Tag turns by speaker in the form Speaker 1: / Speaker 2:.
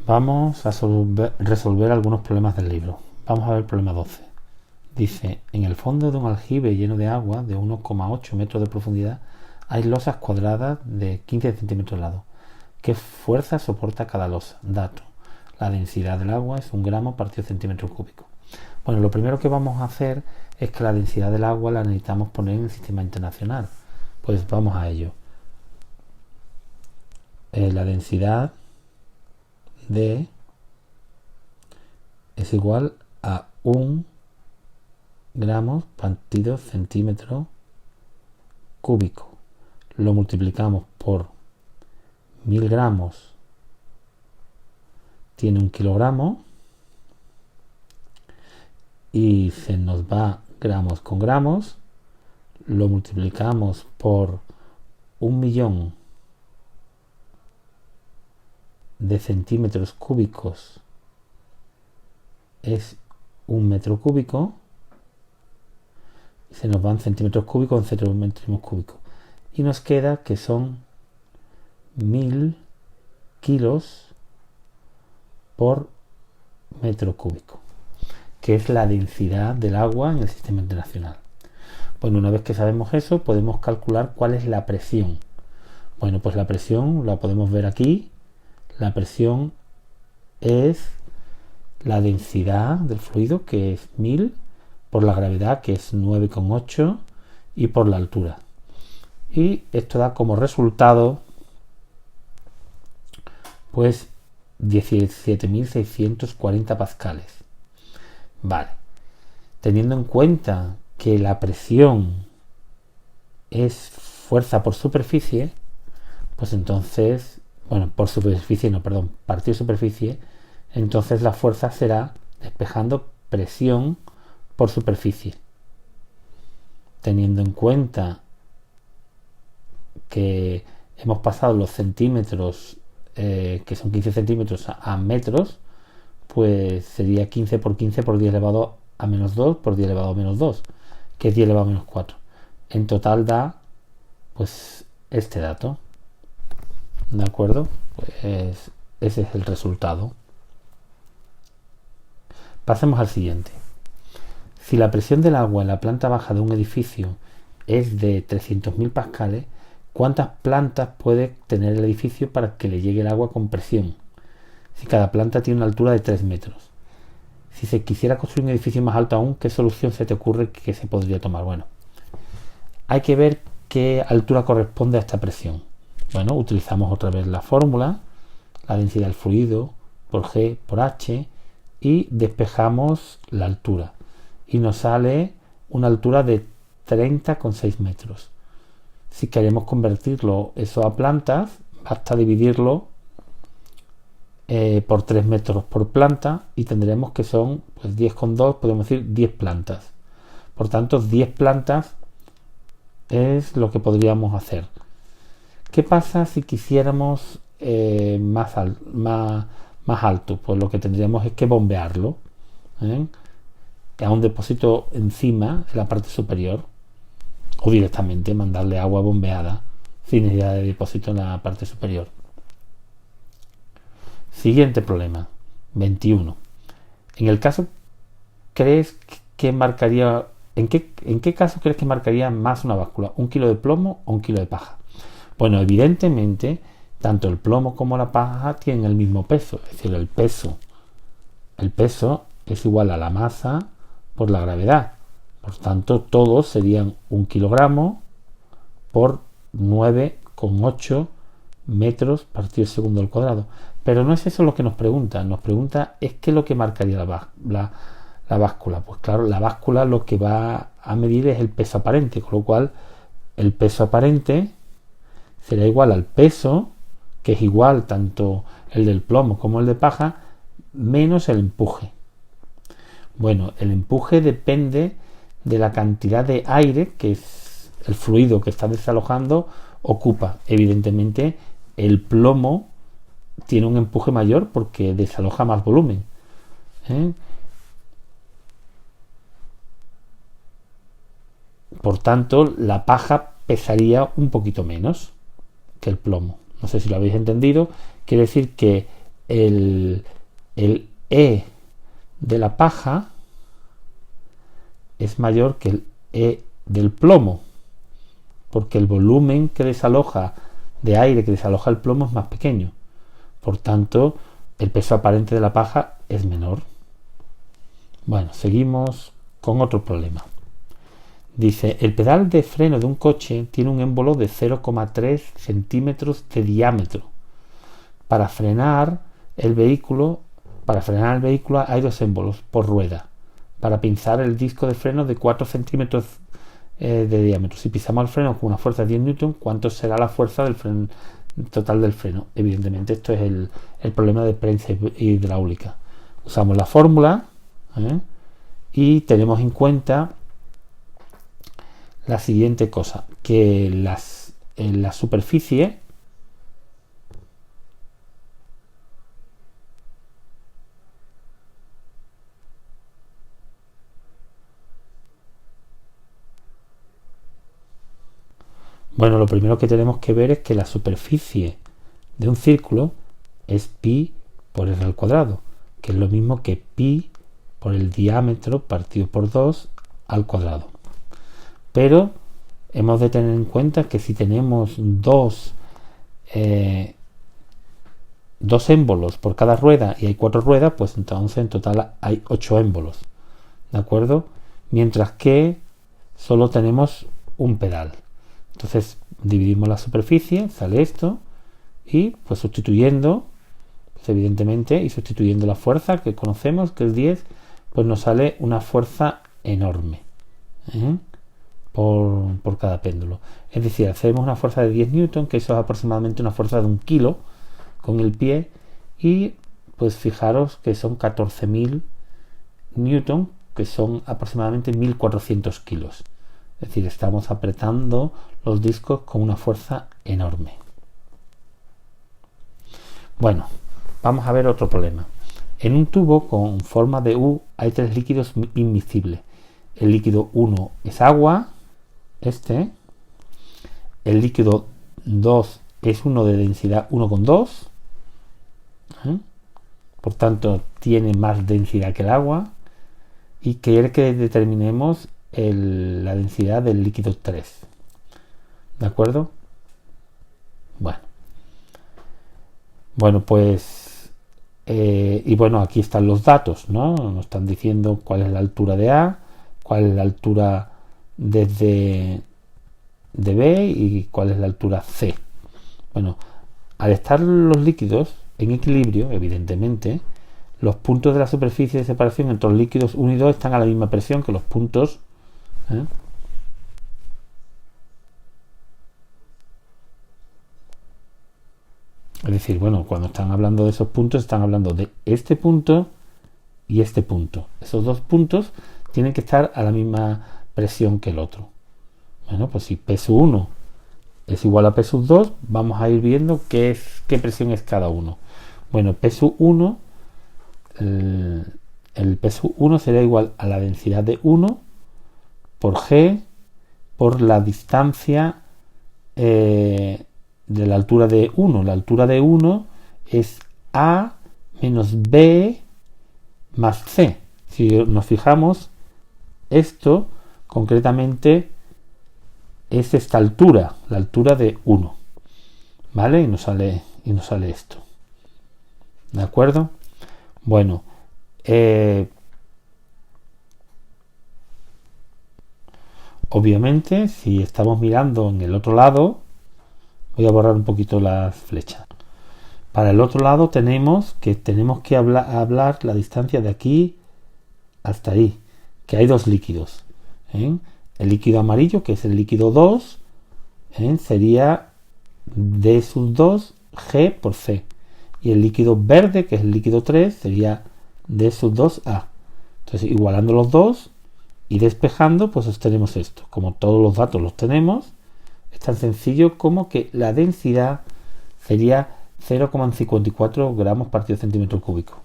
Speaker 1: Vamos a resolver algunos problemas del libro. Vamos a ver el problema 12. Dice, en el fondo de un aljibe lleno de agua de 1,8 metros de profundidad hay losas cuadradas de 15 centímetros de lado. ¿Qué fuerza soporta cada losa? Dato. La densidad del agua es 1 gramo partido centímetro cúbico. Bueno, lo primero que vamos a hacer es que la densidad del agua la necesitamos poner en el sistema internacional. Pues vamos a ello. La densidad de es igual a 1 gramos partido centímetro cúbico. Lo multiplicamos por 1000 gramos, tiene 1 kilogramo, y se nos va gramos con gramos, lo multiplicamos por 1.000.000 de centímetros cúbicos, es 1 metro cúbico, se nos van centímetros cúbicos en centímetros cúbicos, y nos queda que son 1000 kilos por metro cúbico, que es la densidad del agua en el sistema internacional. Bueno, una vez que sabemos eso, podemos calcular cuál es la presión. Bueno, pues la presión la podemos ver aquí. La presión es la densidad del fluido, que es 1000, por la gravedad, que es 9,8, y por la altura. Y esto da como resultado pues 17.640 pascales. Vale. Teniendo en cuenta que la presión es fuerza por superficie, pues entonces, bueno, por superficie no, perdón, partido superficie, entonces la fuerza será despejando presión por superficie. Teniendo en cuenta que hemos pasado los centímetros, que son 15 centímetros, a metros, pues sería 15 por 15 por 10 elevado a menos 2 por 10 elevado a menos 2, que es 10 elevado a menos 4. En total da pues este dato. ¿De acuerdo? Pues ese es el resultado. Pasemos al siguiente. Si la presión del agua en la planta baja de un edificio es de 300.000 pascales, ¿cuántas plantas puede tener el edificio para que le llegue el agua con presión? Si cada planta tiene una altura de 3 metros. Si se quisiera construir un edificio más alto aún, ¿qué solución se te ocurre que se podría tomar? Bueno, hay que ver qué altura corresponde a esta presión. Bueno, utilizamos otra vez la fórmula, la densidad del fluido por G por H, y despejamos la altura. Y nos sale una altura de 30,6 metros. Si queremos convertirlo eso a plantas, basta dividirlo por 3 metros por planta, y tendremos que son pues 10,2, podemos decir 10 plantas. Por tanto, 10 plantas es lo que podríamos hacer. ¿Qué pasa si quisiéramos más alto? Pues lo que tendríamos es que bombearlo a un depósito encima de la parte superior, o directamente mandarle agua bombeada sin necesidad de depósito en la parte superior. Siguiente problema, 21. En el caso, ¿crees que marcaría, en qué caso crees que marcaría más una báscula? ¿1 kilo de plomo o 1 kilo de paja? Bueno, evidentemente, tanto el plomo como la paja tienen el mismo peso, es decir, el peso es igual a la masa por la gravedad. Por tanto, todos serían 1 kilogramo por 9,8 metros partido segundo al cuadrado. Pero no es eso lo que nos pregunta. Nos pregunta es qué es lo que marcaría la báscula. Pues claro, la báscula lo que va a medir es el peso aparente, con lo cual el peso aparente será igual al peso, que es igual tanto el del plomo como el de paja, menos el empuje. Bueno, el empuje depende de la cantidad de aire que es el fluido que está desalojando ocupa. Evidentemente, el plomo tiene un empuje mayor porque desaloja más volumen. Por tanto, la paja pesaría un poquito menos que el plomo. No sé si lo habéis entendido. Quiere decir que el E de la paja es mayor que el E del plomo, porque el volumen que desaloja de aire que desaloja el plomo es más pequeño. Por tanto, el peso aparente de la paja es menor. Bueno, seguimos con otro problema. Dice, el pedal de freno de un coche tiene un émbolo de 0,3 centímetros de diámetro. Para frenar el vehículo hay dos émbolos por rueda. Para pinzar el disco de freno de 4 centímetros de diámetro. Si pisamos el freno con una fuerza de 10 newton, ¿cuánto será la fuerza del freno total del freno? Evidentemente esto es el problema de prensa hidráulica. Usamos la fórmula y tenemos en cuenta la siguiente cosa, que en la superficie bueno, lo primero que tenemos que ver es que la superficie de un círculo es pi por r al cuadrado, que es lo mismo que pi por el diámetro partido por 2 al cuadrado. Pero hemos de tener en cuenta que si tenemos dos émbolos por cada rueda y hay 4 ruedas, pues entonces en total hay 8 émbolos, ¿de acuerdo? Mientras que solo tenemos un pedal. Entonces dividimos la superficie, sale esto, y pues sustituyendo, pues evidentemente, y sustituyendo la fuerza que conocemos, que es 10, pues nos sale una fuerza enorme por cada péndulo. Es decir, hacemos una fuerza de 10 newton, que eso es aproximadamente una fuerza de 1 kilo con el pie, y pues fijaros que son 14.000 newton, que son aproximadamente 1.400 kilos. Es decir, estamos apretando los discos con una fuerza enorme. Bueno, vamos a ver otro problema. En un tubo con forma de U hay 3 líquidos inmiscibles. El líquido 1 es agua, el líquido 2 es uno de densidad 1,2, por tanto tiene más densidad que el agua, y quiere que determinemos la densidad del líquido 3. ¿De acuerdo? Bueno, pues y bueno, aquí están los datos, ¿no? Nos están diciendo cuál es la altura de A, cuál es la altura desde de B y cuál es la altura C. Bueno, al estar los líquidos en equilibrio, evidentemente, los puntos de la superficie de separación entre los líquidos 1 y 2 están a la misma presión que los puntos Es decir, bueno, cuando están hablando de esos puntos, están hablando de este punto y este punto. Esos dos puntos tienen que estar a la misma presión que el otro. Bueno, pues si P sub 1 es igual a P sub 2, vamos a ir viendo qué presión es cada uno. Bueno, P sub 1, el P sub 1 será igual a la densidad de 1 por G por la distancia de la altura de 1. La altura de 1 es A menos B más C. Si nos fijamos, esto concretamente es esta altura, la altura de 1. ¿Vale? Y nos sale esto. ¿De acuerdo? Bueno, obviamente, si estamos mirando en el otro lado, voy a borrar un poquito las flechas. Para el otro lado tenemos que hablar la distancia de aquí hasta ahí, que hay dos líquidos. El líquido amarillo, que es el líquido 2, sería D sub 2 G por C. Y el líquido verde, que es el líquido 3, sería D sub 2 A. Entonces, igualando los dos y despejando, pues obtenemos esto. Como todos los datos los tenemos, es tan sencillo como que la densidad sería 0,54 gramos partido centímetro cúbico.